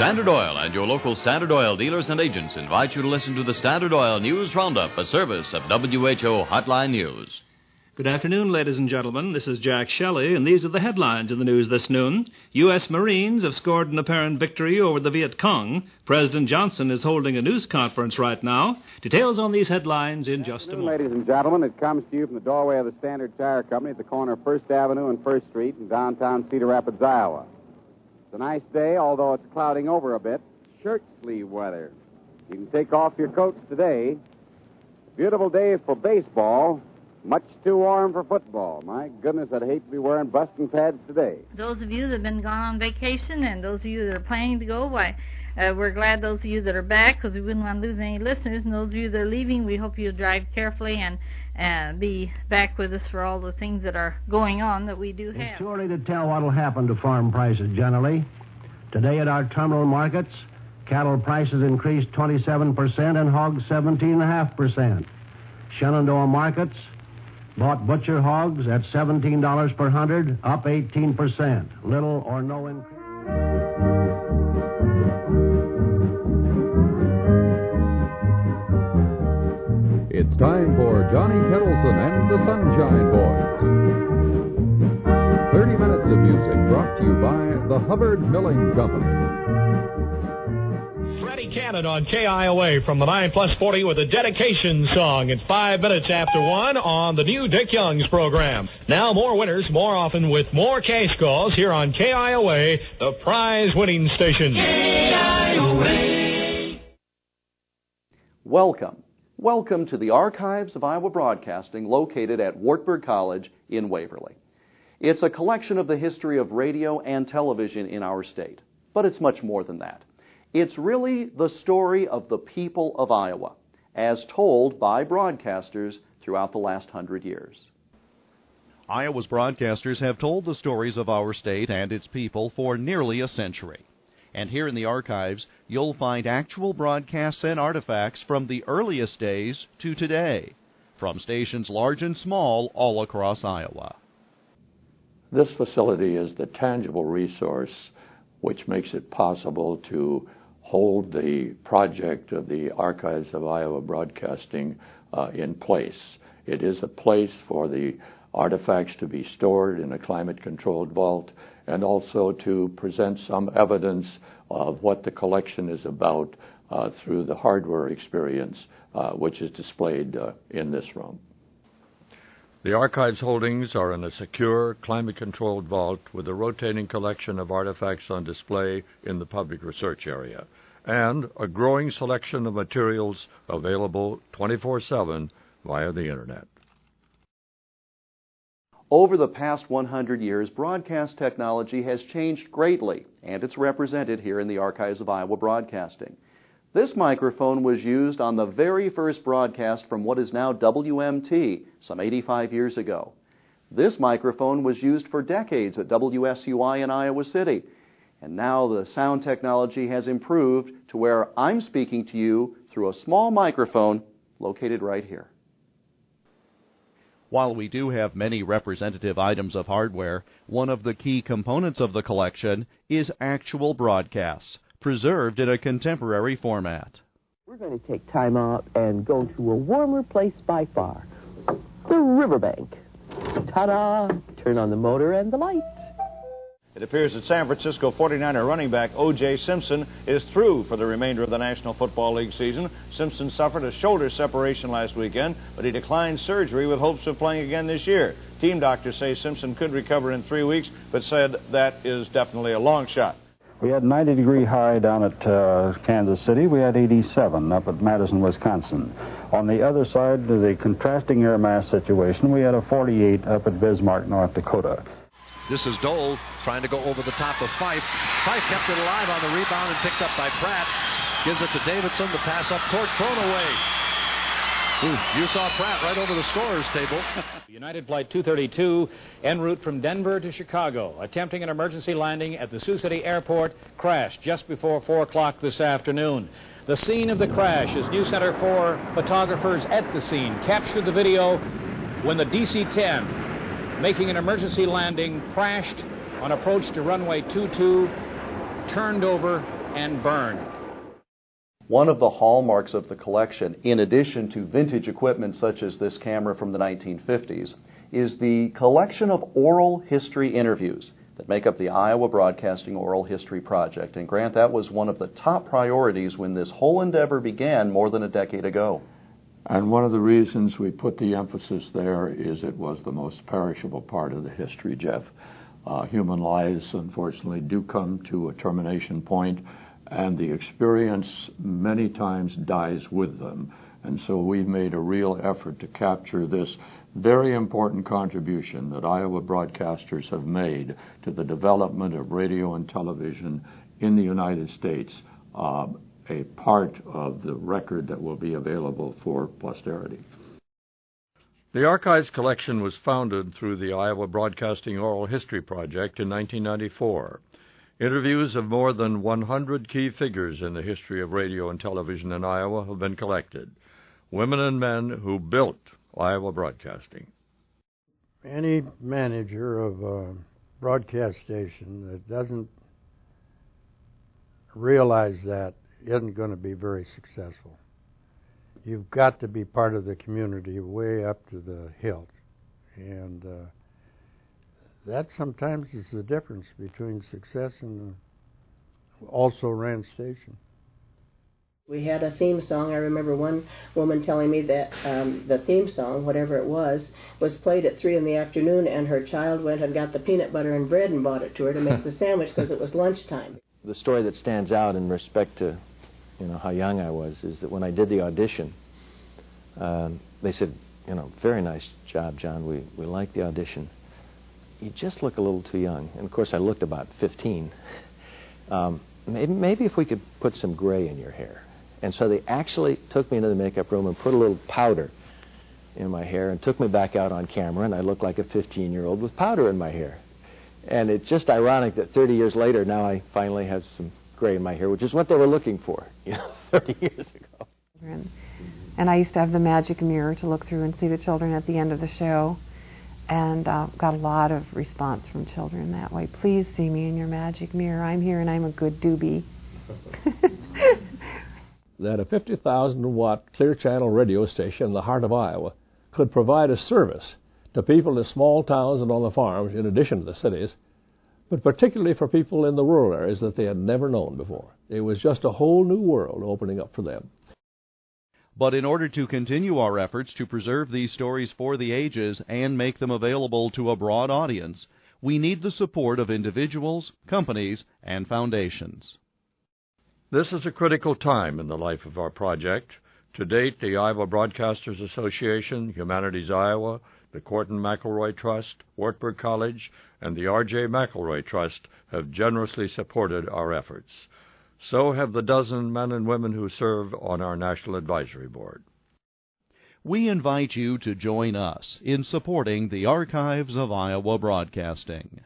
Standard Oil and your local Standard Oil dealers and agents invite you to listen to the Standard Oil News Roundup, a service of WHO Hotline News. Good afternoon, ladies and gentlemen. This is Jack Shelley, and these are the headlines in the news this noon. U.S. Marines have scored an apparent victory over the Viet Cong. President Johnson is holding a news conference right now. Details on these headlines in just a moment. Ladies and gentlemen, it comes to you from the doorway of the Standard Tire Company at the corner of 1st Avenue and 1st Street in downtown Cedar Rapids, Iowa. It's a nice day, although it's clouding over a bit. Shirt sleeve weather. You can take off your coats today. Beautiful day for baseball. Much too warm for football. My goodness, I'd hate to be wearing busting pads today. Those of you that have been gone on vacation and those of you that are planning to go, we're glad those of you that are back because we wouldn't want to lose any listeners. And those of you that are leaving, we hope you'll drive carefully and be back with us for all the things that are going on that we do have. It's too early to tell what will happen to farm prices generally. Today at our terminal markets, cattle prices increased 27% and hogs 17.5%. Shenandoah markets bought butcher hogs at $17 per hundred, up 18%. Little or no increase. It's time for Johnny Kettleson and the Sunshine Boys. 30 minutes of music brought to you by the Hubbard Milling Company. Freddie Cannon on KIOA from the 9+40 with a dedication song at 5 minutes after 1 on the new Dick Young's program. Now more winners, more often with more cash calls here on KIOA, the prize-winning station. KIOA. Welcome to the Archives of Iowa Broadcasting located at Wartburg College in Waverly. It's a collection of the history of radio and television in our state, but it's much more than that. It's really the story of the people of Iowa, as told by broadcasters throughout the last 100 years. Iowa's broadcasters have told the stories of our state and its people for nearly a century. And here in the archives, you'll find actual broadcasts and artifacts from the earliest days to today, from stations large and small all across Iowa. This facility is the tangible resource which makes it possible to hold the project of the Archives of Iowa Broadcasting in place. It is a place for the artifacts to be stored in a climate-controlled vault and also to present some evidence of what the collection is about through the hardware experience which is displayed in this room. The archives holdings are in a secure, climate-controlled vault with a rotating collection of artifacts on display in the public research area, and a growing selection of materials available 24/7 via the Internet. Over the past 100 years, broadcast technology has changed greatly, and it's represented here in the Archives of Iowa Broadcasting. This microphone was used on the very first broadcast from what is now WMT, some 85 years ago. This microphone was used for decades at WSUI in Iowa City. And now the sound technology has improved to where I'm speaking to you through a small microphone located right here. While we do have many representative items of hardware, one of the key components of the collection is actual broadcasts, preserved in a contemporary format. We're going to take time out and go to a warmer place by far, the riverbank. Ta-da! Turn on the motor and the light. It appears that San Francisco 49er running back O.J. Simpson is through for the remainder of the National Football League season. Simpson suffered a shoulder separation last weekend, but he declined surgery with hopes of playing again this year. Team doctors say Simpson could recover in 3 weeks, but said that is definitely a long shot. We had 90-degree high down at Kansas City. We had 87 up at Madison, Wisconsin. On the other side of the contrasting air mass situation, we had a 48 up at Bismarck, North Dakota. This is Dole trying to go over the top of Fife. Fife kept it alive on the rebound and picked up by Pratt. Gives it to Davidson. The pass up court, thrown away. You saw Pratt right over the scorer's table. United Flight 232 en route from Denver to Chicago, attempting an emergency landing at the Sioux City Airport, crashed just before 4 o'clock this afternoon. The scene of the crash, as News Center 4 photographers at the scene captured the video when the DC-10, making an emergency landing, crashed on approach to runway 22, turned over, and burn. One of the hallmarks of the collection, in addition to vintage equipment such as this camera from the 1950s, is the collection of oral history interviews that make up the Iowa Broadcasting Oral History Project. And Grant, that was one of the top priorities when this whole endeavor began more than a decade ago. And one of the reasons we put the emphasis there is it was the most perishable part of the history, Jeff. Human lives, unfortunately, do come to a termination point, and the experience many times dies with them. And so we've made a real effort to capture this very important contribution that Iowa broadcasters have made to the development of radio and television in the United States, a part of the record that will be available for posterity. The Archives collection was founded through the Iowa Broadcasting Oral History Project in 1994. Interviews of more than 100 key figures in the history of radio and television in Iowa have been collected. Women and men who built Iowa Broadcasting. Any manager of a broadcast station that doesn't realize that isn't going to be very successful. You've got to be part of the community way up to the hilt. And that sometimes is the difference between success and also ran station. We had a theme song. I remember one woman telling me that the theme song, whatever it was played at 3 in the afternoon, and her child went and got the peanut butter and bread and bought it to her to make the sandwich because it was lunchtime. The story that stands out in respect to, how young I was is that when I did the audition, they said, very nice job, John. We like the audition. You just look a little too young. And of course, I looked about 15. Maybe if we could put some gray in your hair. And so they actually took me into the makeup room and put a little powder in my hair and took me back out on camera, and I looked like a 15-year-old with powder in my hair. And it's just ironic that 30 years later, now I finally have some gray in my hair, which is what they were looking for 30 years ago. And I used to have the magic mirror to look through and see the children at the end of the show, and got a lot of response from children that way. Please see me in your magic mirror. I'm here and I'm a good doobie. That a 50,000-watt clear channel radio station in the heart of Iowa could provide a service to people in small towns and on the farms, in addition to the cities, but particularly for people in the rural areas that they had never known before. It was just a whole new world opening up for them. But in order to continue our efforts to preserve these stories for the ages and make them available to a broad audience, we need the support of individuals, companies, and foundations. This is a critical time in the life of our project. To date, the Iowa Broadcasters Association, Humanities Iowa, the Corton McElroy Trust, Wartburg College, and the R.J. McElroy Trust have generously supported our efforts. So have the dozen men and women who serve on our National Advisory Board. We invite you to join us in supporting the Archives of Iowa Broadcasting.